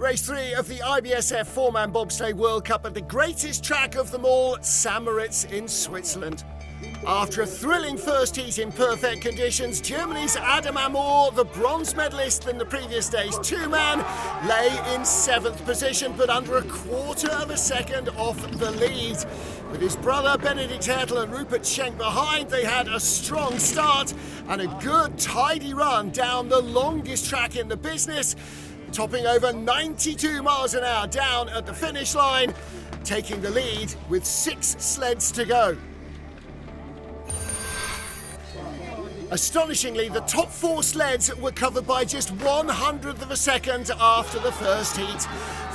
race 3 of the IBSF four-man bobsleigh World Cup at the greatest track of them all, Moritz in Switzerland. After a thrilling first heat in perfect conditions, Germany's Adam Amor, the bronze medalist in the previous day's two-man, lay in 7th position, but under a quarter of a second off the lead. With his brother Benedikt Hertel and Rupert Schenk behind, they had a strong start and a good tidy run down the longest track in the business, topping over 92 miles an hour down at the finish line, taking the lead with 6 sleds to go. Astonishingly, the top 4 sleds were covered by just 1/100th of a second after the first heat.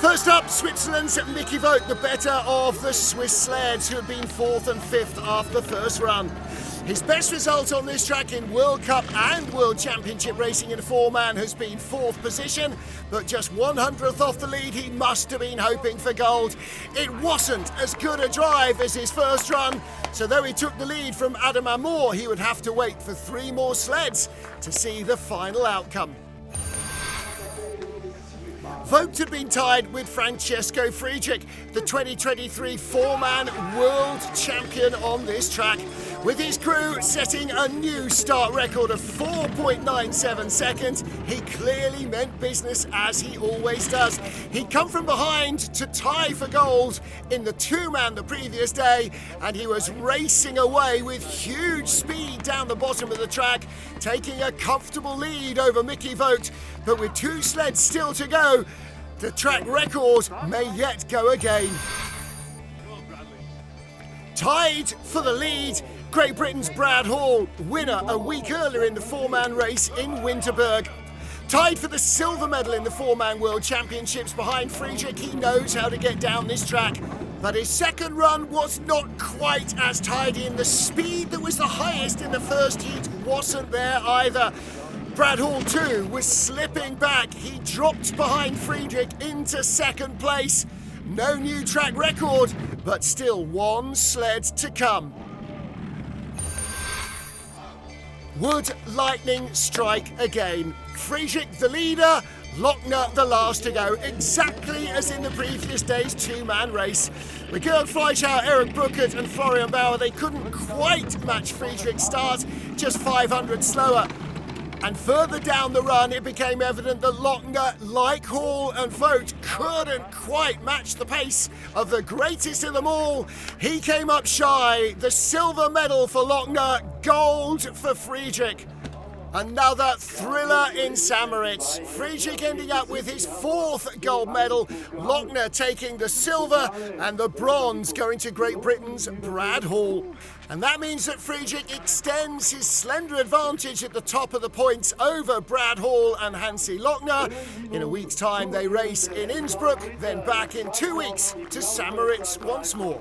First up, Switzerland's Mickey Vogt, the better of the Swiss sleds, who had been 4th and 5th after the first run. His best result on this track in World Cup and World Championship racing in a four-man has been 4th position, but just 1/100th off the lead. He must have been hoping for gold. It wasn't as good a drive as his first run, so though he took the lead from Adam Amor, he would have to wait for 3 more sleds to see the final outcome. Vogt had been tied with Francesco Friedrich, the 2023 four-man world champion on this track, with his crew setting a new start record of 4.97 seconds. He clearly meant business, as he always does. He'd come from behind to tie for gold in the two-man the previous day, and he was racing away with huge speed down the bottom of the track, taking a comfortable lead over Mickey Vogt. But with 2 sleds still to go, the track record may yet go again. Tied for the lead, Great Britain's Brad Hall, winner a week earlier in the four-man race in Winterberg. Tied for the silver medal in the four-man World Championships behind Friedrich. He knows how to get down this track, but his second run was not quite as tidy, and the speed that was the highest in the first heat wasn't there either. Brad Hall too was slipping back. He dropped behind Friedrich into 2nd place. No new track record, but still 1 sled to come. Would lightning strike again? Friedrich the leader, Lochner the last to go, exactly as in the previous day's two-man race. With Georg Fleischauer, Eric Bruckert and Florian Bauer, they couldn't quite match Friedrich's start, just 500 slower. And further down the run, it became evident that Lochner, like Hall and Vogt, couldn't quite match the pace of the greatest of them all. He came up shy. The silver medal for Lochner, gold for Friedrich. Another thriller in Moritz. Friedrich ending up with his 4th gold medal, Lochner taking the silver, and the bronze going to Great Britain's Brad Hall. And that means that Friedrich extends his slender advantage at the top of the points over Brad Hall and Hansi Lochner. In a week's time, they race in Innsbruck, then back in 2 weeks to Moritz once more.